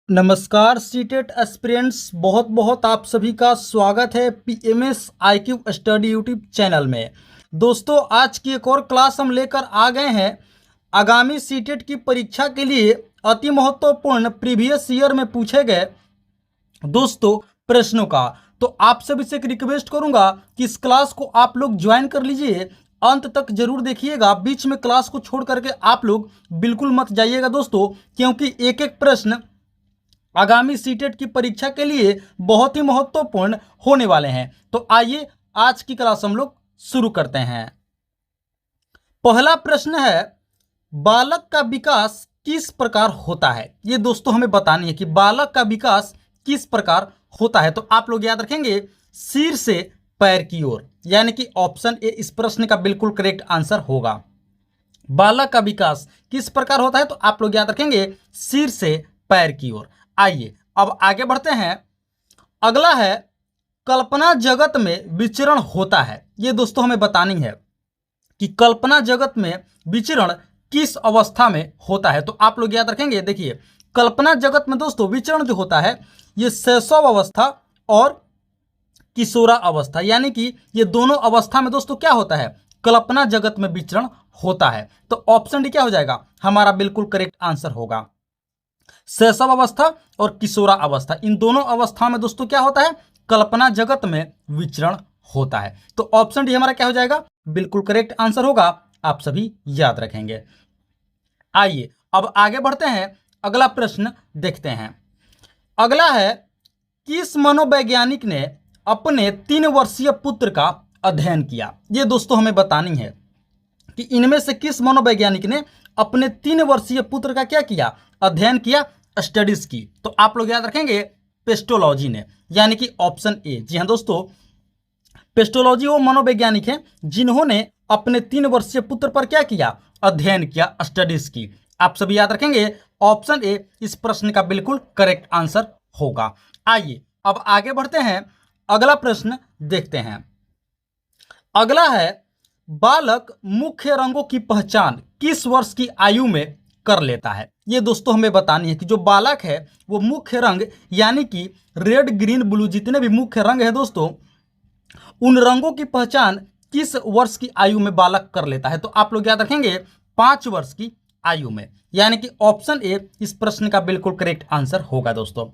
नमस्कार CTET aspirants, बहुत बहुत आप सभी का स्वागत है PMS IQ study YouTube channel में। दोस्तों, आज की एक और क्लास हम लेकर आ गए हैं आगामी सीटेट की परीक्षा के लिए अति महत्वपूर्ण प्रीवियस ईयर में पूछे गए दोस्तों प्रश्नों का। तो आप सभी से एक रिक्वेस्ट करूंगा कि इस क्लास को आप लोग ज्वाइन कर लीजिए, अंत तक जरूर देखिएगा। बीच में क्लास को छोड़ करके आप लोग बिल्कुल मत जाइएगा दोस्तों, क्योंकि एक एक प्रश्न आगामी सीटेट की परीक्षा के लिए बहुत ही महत्वपूर्ण होने वाले हैं। तो आइए आज की क्लास हम लोग शुरू करते हैं। पहला प्रश्न है, बालक का विकास किस प्रकार होता है। ये दोस्तों हमें बतानी है कि बालक का विकास किस प्रकार होता है। तो आप लोग याद रखेंगे सिर से पैर की ओर, यानी कि ऑप्शन ए इस प्रश्न का बिल्कुल करेक्ट आंसर होगा। बालक का विकास किस प्रकार होता है, तो आप लोग याद रखेंगे सिर से पैर की ओर। आइए अब आगे बढ़ते हैं। अगला है, कल्पना जगत में विचरण होता है। ये दोस्तों हमें बतानी है कि कल्पना जगत में विचरण किस अवस्था में होता है। तो आप लोग याद रखेंगे, देखिए कल्पना जगत में दोस्तों विचरण जो होता है ये शैशव अवस्था और किशोरा अवस्था, यानी कि ये दोनों अवस्था में दोस्तों क्या होता है, कल्पना जगत में विचरण होता है। तो ऑप्शन डी क्या हो जाएगा, हमारा बिल्कुल करेक्ट आंसर होगा। शैशव अवस्था और किशोरा अवस्था, इन दोनों अवस्थाओं में दोस्तों क्या होता है, कल्पना जगत में विचरण होता है। तो ऑप्शन डी हमारा क्या हो जाएगा, बिल्कुल करेक्ट आंसर होगा। आप सभी याद रखेंगे। आइए अब आगे बढ़ते हैं, अगला प्रश्न देखते हैं। अगला है, किस मनोवैज्ञानिक ने अपने 3 वर्षीय पुत्र का अध्ययन किया। ये दोस्तों हमें बतानी है कि इनमें से किस मनोवैज्ञानिक ने अपने 3 वर्षीय पुत्र का क्या किया, अध्ययन किया, स्टडीज की। तो आप लोग याद रखेंगे पेस्टोलॉजी ने, यानी कि ऑप्शन ए। जी हाँ दोस्तों, पेस्टोलॉजी वो मनोवैज्ञानिक हैं जिन्होंने अपने 3 वर्षीय पुत्र पर क्या किया, अध्ययन किया, स्टडीज की। आप सभी याद रखेंगे ऑप्शन ए इस प्रश्न का बिल्कुल करेक्ट आंसर होगा। आइए अब आगे बढ़ते हैं, अगला प्रश्न देखते हैं। अगला है, बालक मुख्य रंगों की पहचान किस वर्ष की आयु में कर लेता है। ये दोस्तों हमें बतानी है कि जो बालक है वो मुख्य रंग, यानी कि रेड ग्रीन ब्लू जितने भी मुख्य रंग है दोस्तों, उन रंगों की पहचान किस वर्ष की आयु में बालक कर लेता है। तो आप लोग याद रखेंगे 5 वर्ष की आयु में, यानी कि ऑप्शन ए इस प्रश्न का बिल्कुल करेक्ट आंसर होगा। दोस्तों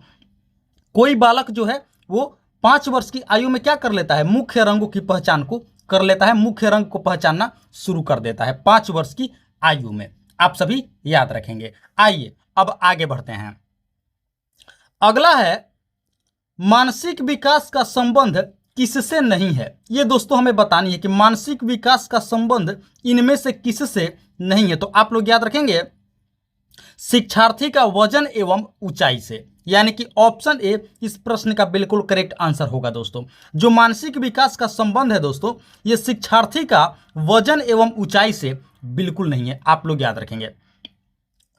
कोई बालक जो है वो 5 वर्ष की आयु में क्या कर लेता है, मुख्य रंगों की पहचान को कर लेता है, मुख्य रंग को पहचानना शुरू कर देता है 5 वर्ष की आयु में। आप सभी याद रखेंगे। आइए अब आगे बढ़ते हैं। अगला है, मानसिक विकास का संबंध किससे नहीं है। ये दोस्तों हमें बतानी है कि मानसिक विकास का संबंध इनमें से किससे नहीं है। तो आप लोग याद रखेंगे शिक्षार्थी का वजन एवं ऊंचाई से, यानी कि ऑप्शन ए इस प्रश्न का बिल्कुल करेक्ट आंसर होगा। दोस्तों जो मानसिक विकास का संबंध है दोस्तों, ये शिक्षार्थी का वजन एवं ऊंचाई से बिल्कुल नहीं है। आप लोग याद रखेंगे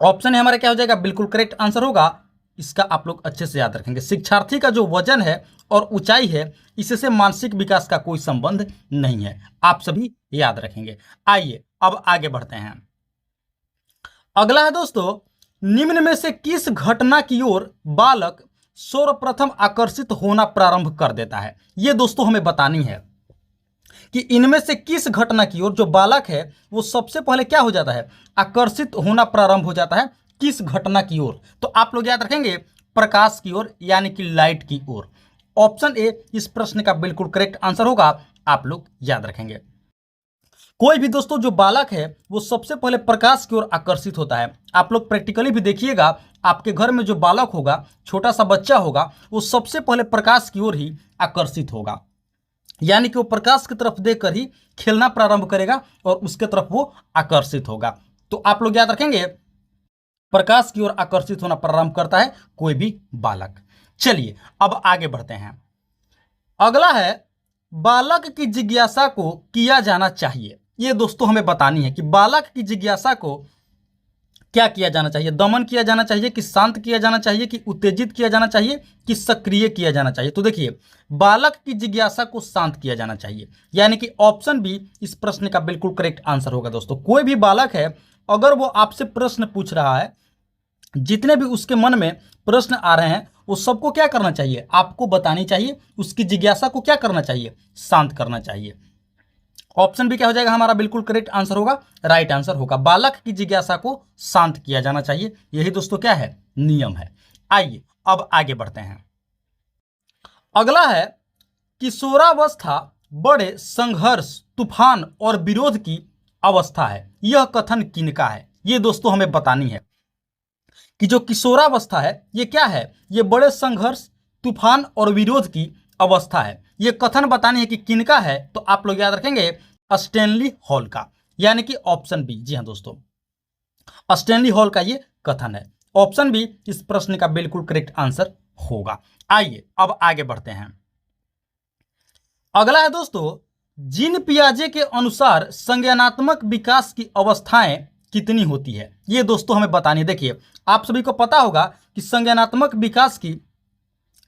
ऑप्शन ए हमारा क्या हो जाएगा, बिल्कुल करेक्ट आंसर होगा। इसका आप लोग अच्छे से याद रखेंगे, शिक्षार्थी का जो वजन है और ऊंचाई है इससे मानसिक विकास का कोई संबंध नहीं है। आप सभी याद रखेंगे। आइए अब आगे बढ़ते हैं। अगला है दोस्तों, निम्न में से किस घटना की ओर बालक सर्वप्रथम आकर्षित होना प्रारंभ कर देता है। ये दोस्तों हमें बतानी है कि इनमें से किस घटना की ओर जो बालक है वो सबसे पहले क्या हो जाता है, आकर्षित होना प्रारंभ हो जाता है, किस घटना की ओर। तो आप लोग याद रखेंगे प्रकाश की ओर, यानी कि लाइट की ओर। ऑप्शन ए इस प्रश्न का बिल्कुल करेक्ट आंसर होगा। आप लोग याद रखेंगे कोई भी दोस्तों जो बालक है वो सबसे पहले प्रकाश की ओर आकर्षित होता है। आप लोग प्रैक्टिकली भी देखिएगा, आपके घर में जो बालक होगा, छोटा सा बच्चा होगा, वो सबसे पहले प्रकाश की ओर ही आकर्षित होगा, यानी कि वो प्रकाश की तरफ देखकर ही खेलना प्रारंभ करेगा और उसके तरफ वो आकर्षित होगा। तो आप लोग याद रखेंगे प्रकाश की ओर आकर्षित होना प्रारंभ करता है कोई भी बालक। चलिए अब आगे बढ़ते हैं। अगला है, बालक की जिज्ञासा को किया जाना चाहिए। ये दोस्तों हमें बतानी है कि बालक की जिज्ञासा को क्या किया जाना चाहिए, दमन किया जाना चाहिए कि शांत किया जाना चाहिए कि उत्तेजित किया जाना चाहिए कि सक्रिय किया जाना चाहिए। तो देखिए बालक की जिज्ञासा को शांत किया जाना चाहिए, यानी कि ऑप्शन बी इस प्रश्न का बिल्कुल करेक्ट आंसर होगा। दोस्तों कोई भी बालक है अगर वो आपसे प्रश्न पूछ रहा है जितने भी उसके मन में प्रश्न आ रहे हैं वो सबको क्या करना चाहिए, आपको बतानी चाहिए। उसकी जिज्ञासा को क्या करना चाहिए, शांत करना चाहिए। ऑप्शन भी क्या हो जाएगा हमारा, बिल्कुल करेक्ट आंसर होगा, राइट आंसर होगा। बालक की जिज्ञासा को शांत किया जाना चाहिए, यही दोस्तों क्या है, नियम है। आइए अब आगे बढ़ते हैं। अगला है, किशोरावस्था बड़े संघर्ष, तूफान और विरोध की अवस्था है, यह कथन किनका है। ये दोस्तों हमें बतानी है कि जो किशोरावस्था है ये क्या है, ये बड़े संघर्ष, तूफान और विरोध की अवस्था है। ये कथन बतानी है कि किनका है, तो आप लोग याद रखेंगे स्टैनली हॉल का, यानी कि ऑप्शन बी। जी हाँ दोस्तों, स्टैनली हॉल का ये कथन है। ऑप्शन बी इस प्रश्न का बिल्कुल करेक्ट आंसर होगा। आइए अब आगे बढ़ते हैं। अगला है दोस्तों, जीन पियाजे के अनुसार संज्ञानात्मक विकास की अवस्थाएं कितनी होती है, ये दोस्तों हमें बतानी है। देखिए आप सभी को पता होगा कि संज्ञानात्मक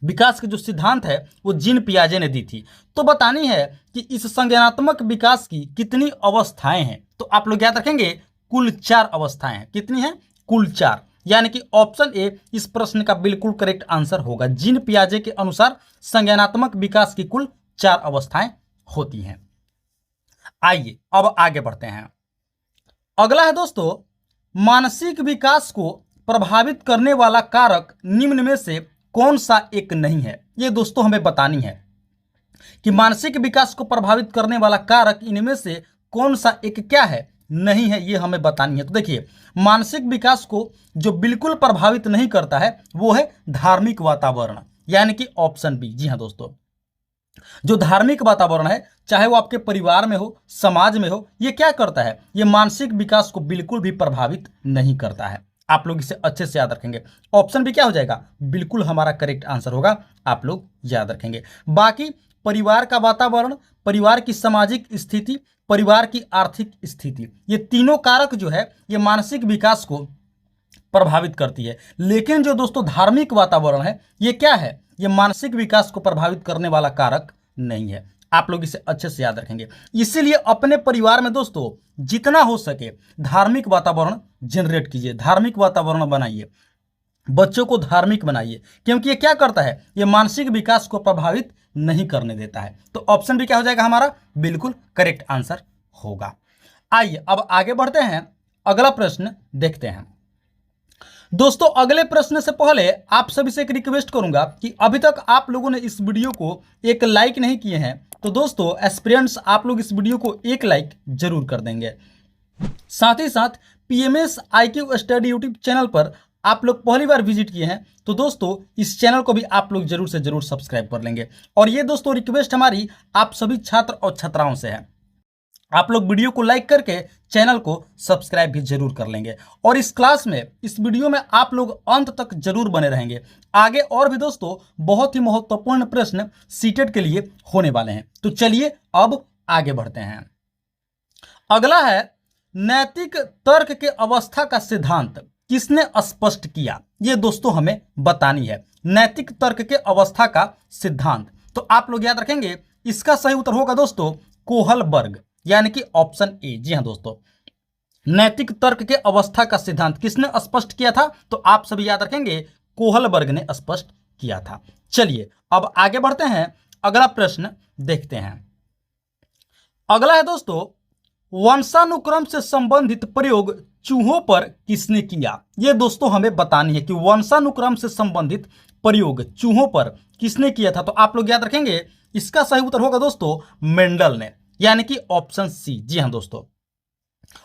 विकास के जो सिद्धांत है वो जीन पियाजे ने दी थी। तो बतानी है कि इस संज्ञानात्मक विकास की कितनी अवस्थाएं हैं, तो आप लोग याद रखेंगे कुल 4 अवस्थाएं हैं। कितनी हैं, कुल 4, यानी कि ऑप्शन ए इस प्रश्न का बिल्कुल करेक्ट आंसर होगा। जीन पियाजे के अनुसार संज्ञानात्मक विकास की कुल 4 अवस्थाएं होती हैं। आइए अब आगे बढ़ते हैं। अगला है दोस्तों, मानसिक विकास को प्रभावित करने वाला कारक निम्न में से कौन सा एक नहीं है। ये दोस्तों हमें बतानी है कि मानसिक विकास को प्रभावित करने वाला कारक इनमें से कौन सा एक क्या है, नहीं है, ये हमें बतानी है। तो देखिए मानसिक विकास को जो बिल्कुल प्रभावित नहीं करता है वो है धार्मिक वातावरण, यानी कि ऑप्शन बी। जी हाँ दोस्तों, जो धार्मिक वातावरण है, चाहे वो आपके परिवार में हो, समाज में हो, ये क्या करता है, ये मानसिक विकास को बिल्कुल भी प्रभावित नहीं करता है। आप लोग इसे अच्छे से याद रखेंगे। ऑप्शन भी क्या हो जाएगा, बिल्कुल हमारा करेक्ट आंसर होगा, आप लोग याद रखेंगे। बाकी परिवार का वातावरण, परिवार की सामाजिक स्थिति, परिवार की आर्थिक स्थिति, ये तीनों कारक जो है ये मानसिक विकास को प्रभावित करती है। लेकिन जो दोस्तों धार्मिक वातावरण है ये क्या है, ये मानसिक विकास को प्रभावित करने वाला कारक नहीं है। आप लोग इसे अच्छे से याद रखेंगे। इसीलिए अपने परिवार में दोस्तों जितना हो सके धार्मिक वातावरण जनरेट कीजिए, धार्मिक वातावरण बनाइए, बच्चों को धार्मिक बनाइए, क्योंकि ये क्या करता है, ये मानसिक विकास को प्रभावित नहीं करने देता है। तो ऑप्शन भी क्या हो जाएगा हमारा, बिल्कुल करेक्ट आंसर होगा। आइए अब आगे बढ़ते हैं, अगला प्रश्न देखते हैं। दोस्तों अगले प्रश्न से पहले आप सभी से एक रिक्वेस्ट करूंगा कि अभी तक आप लोगों ने इस वीडियो को एक लाइक नहीं किए हैं, तो दोस्तों एस्पिरेंट्स आप लोग इस वीडियो को एक लाइक जरूर कर देंगे। साथ ही साथ PMS IQ study YouTube channel पर आप लोग पहली बार विजिट किए हैं तो दोस्तों इस चैनल को भी आप लोग जरूर से जरूर सब्सक्राइब कर लेंगे। और ये दोस्तों रिक्वेस्ट हमारी आप सभी छात्र और छात्राओं से है, आप लोग वीडियो को लाइक करके चैनल को सब्सक्राइब भी जरूर कर लेंगे। और इस क्लास में, इस वीडियो में आप लोग अंत तक जरूर बने रहेंगे। आगे और भी दोस्तों बहुत ही महत्वपूर्ण प्रश्न सीटेट के लिए होने वाले हैं। तो चलिए अब आगे बढ़ते हैं। अगला है, नैतिक तर्क के अवस्था का सिद्धांत किसने स्पष्ट किया, ये दोस्तों हमें बतानी है। नैतिक तर्क के अवस्था का सिद्धांत, तो आप लोग याद रखेंगे इसका सही उत्तर होगा दोस्तों कोहलबर्ग, यानी कि ऑप्शन ए। जी हाँ दोस्तों, नैतिक तर्क के अवस्था का सिद्धांत किसने स्पष्ट किया था, तो आप सभी याद रखेंगे कोहलबर्ग ने स्पष्ट किया था। चलिए अब आगे बढ़ते हैं, अगला प्रश्न देखते हैं। अगला है दोस्तों, वंशानुक्रम से संबंधित प्रयोग चूहों पर किसने किया, ये दोस्तों हमें बतानी है कि वंशानुक्रम से संबंधित प्रयोग चूहों पर किसने किया था। तो आप लोग याद रखेंगे इसका सही उत्तर होगा दोस्तों मेंडल ने, यानी कि ऑप्शन सी। जी हाँ दोस्तों,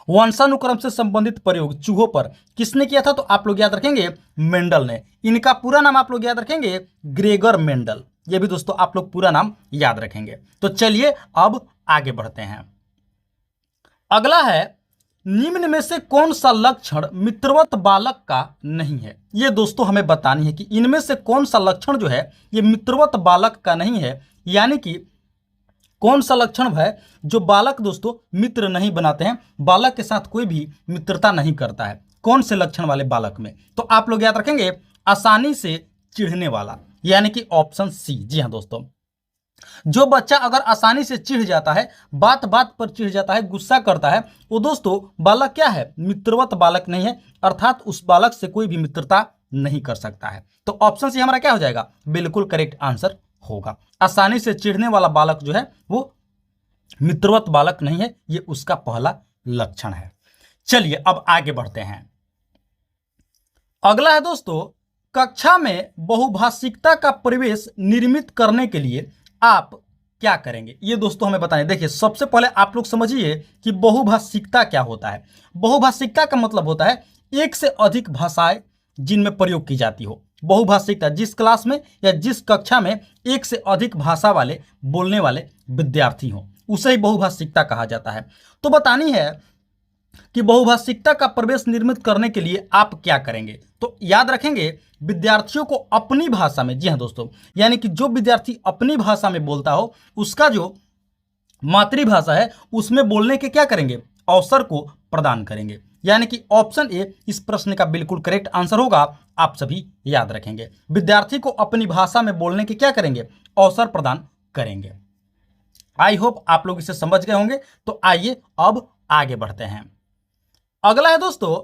वंशानुक्रम से संबंधित प्रयोग चूहों पर किसने किया था, तो आप लोग याद रखेंगे मेंडल ने। इनका पूरा नाम आप लोग याद रखेंगे ग्रेगर मेंडल, ये भी दोस्तों आप लोग पूरा नाम याद रखेंगे। तो चलिए अब आगे बढ़ते हैं। अगला है, निम्न में से कौन सा लक्षण मित्रवत बालक का नहीं है, ये दोस्तों हमें बतानी है कि इनमें से कौन सा लक्षण जो है ये मित्रवत बालक का नहीं है, यानी कि कौन सा लक्षण है जो बालक दोस्तों मित्र नहीं बनाते हैं, बालक के साथ कोई भी मित्रता नहीं करता है, कौन से लक्षण वाले बालक में। तो आप लोग याद रखेंगे आसानी से चिढ़ने वाला, यानी कि ऑप्शन सी। जी हाँ दोस्तों, जो बच्चा अगर आसानी से चिढ़ जाता है, बात बात पर चिढ़ जाता है, गुस्सा करता है, वो दोस्तों बालक क्या है, मित्रवत बालक नहीं है, अर्थात उस बालक से कोई भी मित्रता नहीं कर सकता है। तो ऑप्शन सी हमारा क्या हो जाएगा, बिल्कुल करेक्ट आंसर होगा। आसानी से चिढ़ने वाला बालक जो है वो मित्रवत बालक नहीं है, ये उसका पहला लक्षण है। चलिए अब आगे बढ़ते हैं। अगला है दोस्तों, कक्षा में बहुभाषिकता का परिवेश निर्मित करने के लिए आप क्या करेंगे, ये दोस्तों हमें बताएं। देखिए सबसे पहले आप लोग समझिए कि बहुभाषिकता क्या होता है। बहुभाषिकता का मतलब होता है एक से अधिक भाषाएं जिनमें प्रयोग की जाती हो। बहुभाषिकता जिस क्लास में या जिस कक्षा में एक से अधिक भाषा वाले बोलने वाले विद्यार्थी हो, उसे ही बहुभाषिकता कहा जाता है। तो बतानी है कि बहुभाषिकता का प्रवेश निर्मित करने के लिए आप क्या करेंगे। तो याद रखेंगे विद्यार्थियों को अपनी भाषा में, जी हाँ दोस्तों, यानी कि जो विद्यार्थी अपनी भाषा में बोलता हो उसका जो मातृभाषा है उसमें बोलने के क्या करेंगे, अवसर को प्रदान करेंगे। यानी कि ऑप्शन ए इस प्रश्न का बिल्कुल करेक्ट आंसर होगा। आप सभी याद रखेंगे, विद्यार्थी को अपनी भाषा में बोलने के क्या करेंगे, अवसर प्रदान करेंगे। आई होप आप लोग इसे समझ गए होंगे। तो आइए अब आगे बढ़ते हैं। अगला है दोस्तों,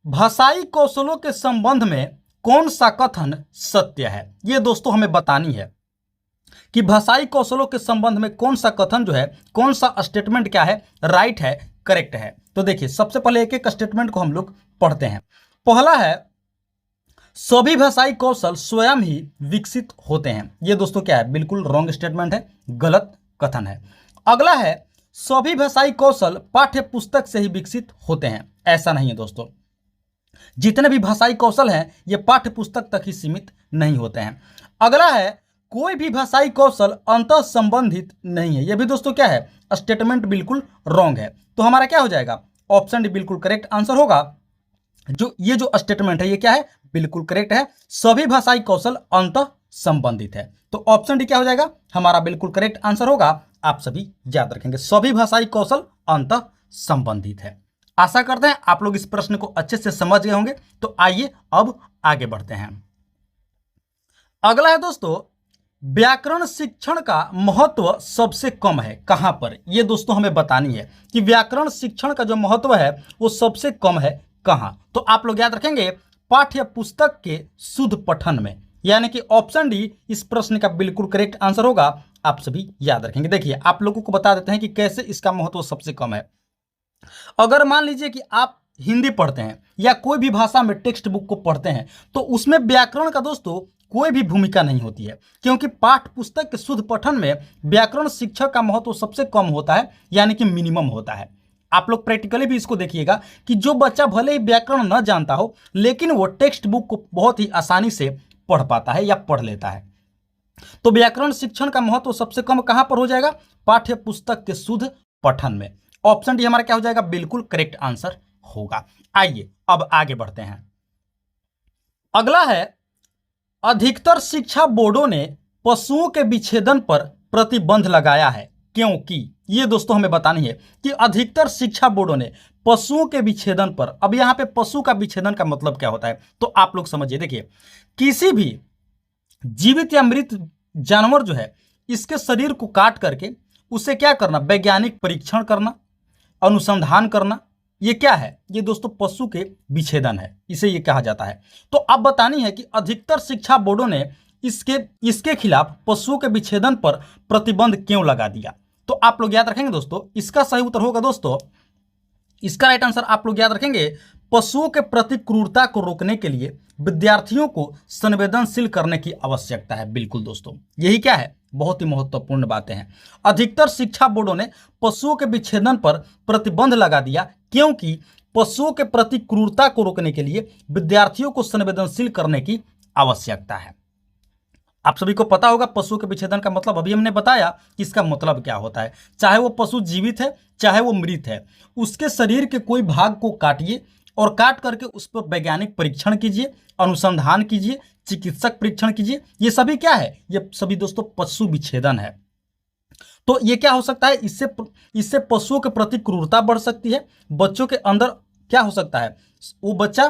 भाषाई कौशलों के संबंध में कौन सा कथन सत्य है। ये दोस्तों हमें बतानी है कि भाषाई कौशलों के संबंध में कौन सा कथन जो है, कौन सा स्टेटमेंट क्या है, राइट है, करेक्ट है। तो देखिए सबसे पहले एक एक स्टेटमेंट को हम लोग पढ़ते हैं। पहला है सभी भाषाई कौशल स्वयं ही विकसित होते हैं। ये दोस्तों क्या है, बिल्कुल रॉन्ग स्टेटमेंट है, गलत कथन है। अगला है सभी भाषाई कौशल पाठ्य पुस्तक से ही विकसित होते हैं। ऐसा नहीं है दोस्तों, जितने भी भाषाई कौशल हैं ये पाठ्य पुस्तक तक ही सीमित नहीं होते हैं। अगला है कोई भी भाषाई कौशल अंतः संबंधित नहीं है। ये भी दोस्तों क्या है, स्टेटमेंट बिल्कुल रॉन्ग है। तो हमारा क्या हो जाएगा, ऑप्शन डी बिल्कुल करेक्ट आंसर होगा। ये जो स्टेटमेंट है ये क्या है, बिल्कुल करेक्ट है, सभी भाषाई कौशल अंतः संबंधित है। तो ऑप्शन डी क्या हो जाएगा, हमारा बिल्कुल करेक्ट आंसर होगा। आप सभी याद रखेंगे, सभी भाषाई कौशल अंतः संबंधित है। आशा करते हैं आप लोग इस प्रश्न को अच्छे से समझ गए होंगे। तो आइए अब आगे बढ़ते हैं। अगला है दोस्तों, व्याकरण शिक्षण का महत्व सबसे कम है कहां पर। यह दोस्तों हमें बतानी है कि व्याकरण शिक्षण का जो महत्व है वो सबसे कम है कहां। तो आप लोग याद रखेंगे पाठ्य पुस्तक के शुद्ध पठन में, यानी कि ऑप्शन डी इस प्रश्न का बिल्कुल करेक्ट आंसर होगा। आप सभी याद रखेंगे। देखिए आप लोगों को बता देते हैं कि कैसे इसका महत्व सबसे कम है। अगर मान लीजिए कि आप हिंदी पढ़ते हैं या कोई भी भाषा में टेक्स्ट बुक को पढ़ते हैं तो उसमें व्याकरण का दोस्तों कोई भी भूमिका नहीं होती है, क्योंकि पाठ्य पुस्तक के शुद्ध पठन में व्याकरण शिक्षक का महत्व सबसे कम होता है, यानी कि मिनिमम होता है। आप लोग प्रैक्टिकली भी इसको देखिएगा कि जो बच्चा भले ही व्याकरण न जानता हो लेकिन वो टेक्स्ट बुक को बहुत ही आसानी से पढ़ पाता है या पढ़ लेता है। तो व्याकरण शिक्षण का महत्व सबसे कम कहां पर हो जाएगा, पाठ्य पुस्तक के शुद्ध पठन में। ऑप्शन डी हमारा क्या हो जाएगा, बिल्कुल करेक्ट आंसर होगा। आइए अब आगे बढ़ते हैं। अगला है अधिकतर शिक्षा बोर्डों ने पशुओं के विच्छेदन पर प्रतिबंध लगाया है क्योंकि। ये दोस्तों हमें बतानी है कि अधिकतर शिक्षा बोर्डों ने पशुओं के विच्छेदन पर, अब यहां पे पशु का विच्छेदन का मतलब क्या होता है तो आप लोग समझिए। देखिए किसी भी जीवित या मृत जानवर जो है इसके शरीर को काट करके उसे क्या करना, वैज्ञानिक परीक्षण करना, अनुसंधान करना, ये क्या है, ये दोस्तों पशु के विच्छेदन है, इसे ये कहा जाता है। तो अब बतानी है कि अधिकतर शिक्षा बोर्डों ने इसके खिलाफ पशुओं के विच्छेदन पर प्रतिबंध क्यों लगा दिया। तो आप लोग याद रखेंगे दोस्तों, इसका सही उत्तर होगा दोस्तों, इसका राइट आंसर आप लोग याद रखेंगे, पशुओं के प्रति क्रूरता को रोकने के लिए विद्यार्थियों को संवेदनशील करने की आवश्यकता है। बिल्कुल दोस्तों यही क्या है, बहुत ही महत्वपूर्ण बातें हैं। अधिकतर शिक्षा बोर्डों ने पशुओं के विच्छेदन पर प्रतिबंध लगा दिया क्योंकि पशुओं के प्रति क्रूरता को रोकने के लिए विद्यार्थियों को संवेदनशील करने की आवश्यकता है। आप सभी को पता होगा पशु के विच्छेदन का मतलब अभी हमने बताया कि इसका मतलब क्या होता है। चाहे वो पशु जीवित है चाहे वो मृत है, उसके शरीर के कोई भाग को काटिए और काट करके उस पर वैज्ञानिक परीक्षण कीजिए, अनुसंधान कीजिए, चिकित्सक परीक्षण कीजिए। ये सभी क्या है, ये सभी दोस्तों पशु विच्छेदन है। तो ये क्या हो सकता है, इससे पशुओं के प्रति क्रूरता बढ़ सकती है। बच्चों के अंदर क्या हो सकता है, वो बच्चा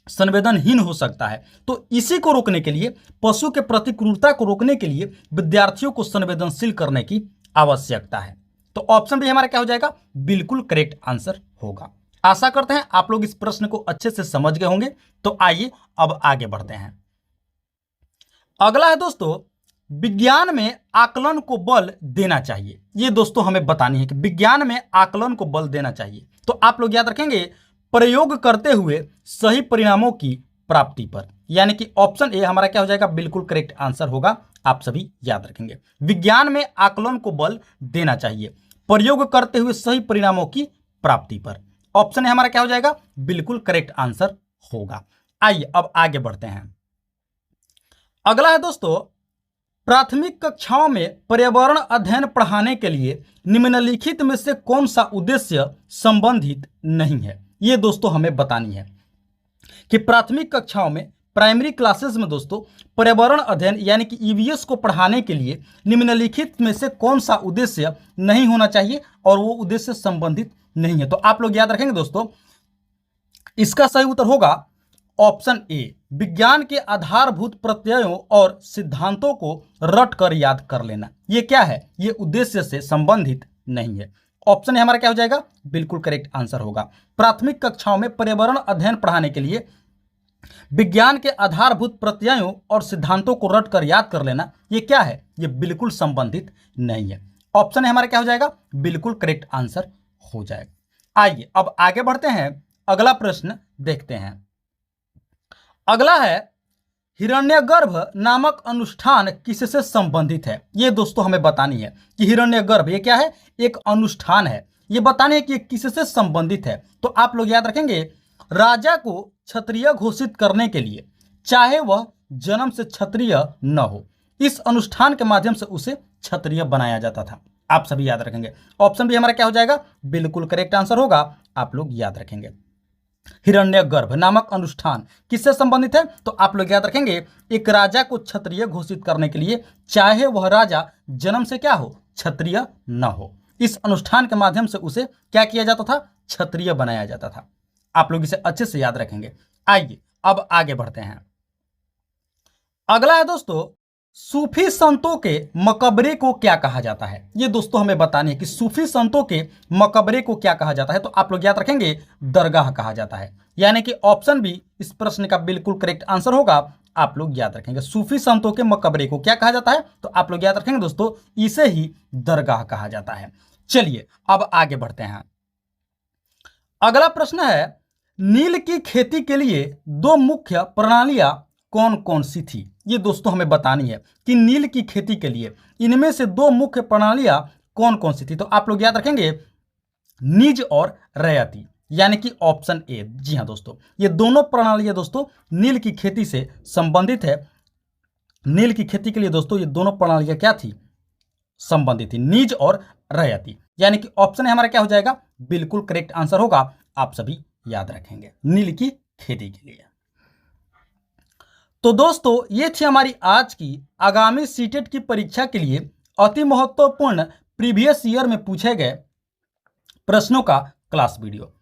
संवेदनहीन हो सकता है। तो इसी को रोकने के लिए, पशु के प्रति क्रूरता को रोकने के लिए विद्यार्थियों को संवेदनशील करने की आवश्यकता है। तो ऑप्शन बी हमारा क्या हो जाएगा, बिल्कुल करेक्ट आंसर होगा। आशा करते हैं आप लोग इस प्रश्न को अच्छे से समझ गए होंगे। तो आइए अब आगे बढ़ते हैं। अगला है दोस्तों, विज्ञान में आकलन को बल देना चाहिए। ये दोस्तों हमें बतानी है कि विज्ञान में आकलन को बल देना चाहिए। तो आप लोग याद रखेंगे, प्रयोग करते हुए सही परिणामों की प्राप्ति पर, यानी कि ऑप्शन ए हमारा क्या हो जाएगा, बिल्कुल करेक्ट आंसर होगा। आप सभी याद रखेंगे, विज्ञान में आकलन को बल देना चाहिए प्रयोग करते हुए सही परिणामों की प्राप्ति पर। ऑप्शन ए हमारा क्या हो जाएगा, बिल्कुल करेक्ट आंसर होगा। आइए अब आगे बढ़ते हैं। अगला है दोस्तों, प्राथमिक कक्षाओं में पर्यावरण अध्ययन पढ़ाने के लिए निम्नलिखित में से कौन सा उद्देश्य संबंधित नहीं है। ये दोस्तों हमें बतानी है कि प्राथमिक कक्षाओं में, प्राइमरी क्लासेस में दोस्तों पर्यावरण अध्ययन यानी कि ईवीएस को पढ़ाने के लिए निम्नलिखित में से कौन सा उद्देश्य नहीं होना चाहिए और वो उद्देश्य संबंधित नहीं है। तो आप लोग याद रखेंगे दोस्तों, इसका सही उत्तर होगा ऑप्शन ए, विज्ञान के आधारभूत प्रत्ययों और सिद्धांतों को रट कर याद कर लेना। ये क्या है, ये उद्देश्य से संबंधित नहीं है। ऑप्शन ए हमारा क्या हो जाएगा, बिल्कुल करेक्ट आंसर होगा। प्राथमिक कक्षाओं में पर्यावरण अध्ययन पढ़ाने के लिए विज्ञान के आधारभूत प्रत्ययों और सिद्धांतों को रट कर याद कर लेना, ये क्या है, ये बिल्कुल संबंधित नहीं है। ऑप्शन ए हमारा क्या हो जाएगा, बिल्कुल करेक्ट आंसर हो जाएगा। आइए अब आगे बढ़ते हैं, अगला प्रश्न देखते हैं। अगला है, हिरण्यगर्भ नामक अनुष्ठान किससे संबंधित है। ये दोस्तों हमें बतानी है कि हिरण्यगर्भ ये क्या है, एक अनुष्ठान है। ये बताने है कि ये किससे संबंधित है। तो आप लोग याद रखेंगे, राजा को क्षत्रिय घोषित करने के लिए, चाहे वह जन्म से क्षत्रिय न हो, इस अनुष्ठान के माध्यम से उसे क्षत्रिय बनाया जाता था। आप सभी याद रखेंगे। ऑप्शन बी हमारा क्या हो जाएगा, बिल्कुल करेक्ट आंसर होगा। आप लोग याद रखेंगे, हिरण्यगर्भ नामक अनुष्ठान किससे संबंधित है। तो आप लोग याद रखेंगे, एक राजा को क्षत्रिय घोषित करने के लिए, चाहे वह राजा जन्म से क्या हो, क्षत्रिय न हो, इस अनुष्ठान के माध्यम से उसे क्या किया जाता था, क्षत्रिय बनाया जाता था। आप लोग इसे अच्छे से याद रखेंगे। आइए अब आगे बढ़ते हैं। अगला है दोस्तों, सूफी संतों के मकबरे को क्या कहा जाता है। ये दोस्तों हमें बतानी है कि सूफी संतों के मकबरे को क्या कहा जाता है। तो आप लोग याद रखेंगे, दरगाह कहा जाता है, यानी कि ऑप्शन बी इस प्रश्न का बिल्कुल करेक्ट आंसर होगा। आप लोग याद रखेंगे, सूफी संतों के मकबरे को क्या कहा जाता है। तो आप लोग याद रखेंगे दोस्तों, इसे ही दरगाह कहा जाता है। चलिए अब आगे बढ़ते हैं। अगला प्रश्न है, नील की खेती के लिए दो मुख्य प्रणालियां कौन कौन सी थी। ये दोस्तों हमें बतानी है कि नील की खेती के लिए इनमें से दो मुख्य प्रणालियां कौन कौन सी थी। तो आप लोग याद रखेंगे, निज और रैयती, यानी कि ऑप्शन ए। जी हाँ दोस्तों, ये दोनों प्रणालियां दोस्तों नील की खेती से संबंधित है। नील की खेती के लिए दोस्तों ये दोनों प्रणालियां क्या थी, संबंधित थी, निज और रैयती, यानी कि ऑप्शन ए हमारा क्या हो जाएगा, बिल्कुल करेक्ट आंसर होगा। आप सभी याद रखेंगे, नील की खेती के लिए। तो दोस्तों ये थी हमारी आज की आगामी सीटेट की परीक्षा के लिए अति महत्वपूर्ण प्रीवियस ईयर में पूछे गए प्रश्नों का क्लास वीडियो।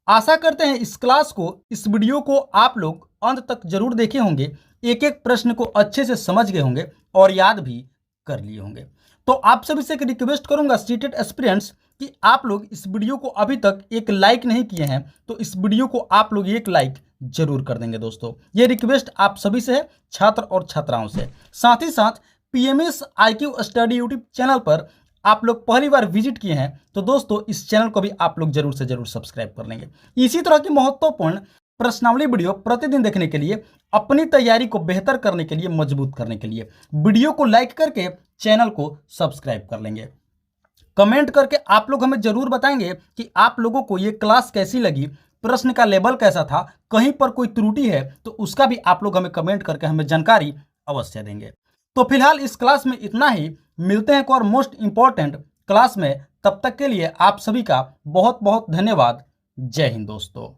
आशा करते हैं इस वीडियो को आप लोग अंत तक जरूर देखे होंगे, एक एक प्रश्न को अच्छे से समझ गए होंगे और याद भी कर लिए होंगे। तो आप सभी से एक रिक्वेस्ट करूंगा सीटेट एस्पिरेंट्स कि आप लोग इस वीडियो को अभी तक एक लाइक नहीं किए हैं, तो इस वीडियो को आप लोग एक लाइक जरूर कर देंगे दोस्तों। ये रिक्वेस्ट आप सभी से है, छात्र और छात्राओं से। साथ ही साथ PMS IQ study YouTube channel पर आप लोग पहली बार विजिट किए हैं तो दोस्तों इस चैनल को भी आप लोग जरूर से जरूर सब्सक्राइब कर लेंगे। इसी तरह की महत्वपूर्ण प्रश्नावली वीडियो प्रतिदिन देखने के लिए, अपनी तैयारी को बेहतर करने के लिए, मजबूत करने के लिए वीडियो को लाइक करके चैनल को सब्सक्राइब कर लेंगे। कमेंट करके आप लोग हमें जरूर बताएंगे कि आप लोगों को ये क्लास कैसी लगी, प्रश्न का लेवल कैसा था, कहीं पर कोई त्रुटि है तो उसका भी आप लोग हमें कमेंट करके हमें जानकारी अवश्य देंगे। तो फिलहाल इस क्लास में इतना ही, मिलते हैं एक और मोस्ट इंपॉर्टेंट क्लास में। तब तक के लिए आप सभी का बहुत बहुत धन्यवाद। जय हिंद दोस्तों।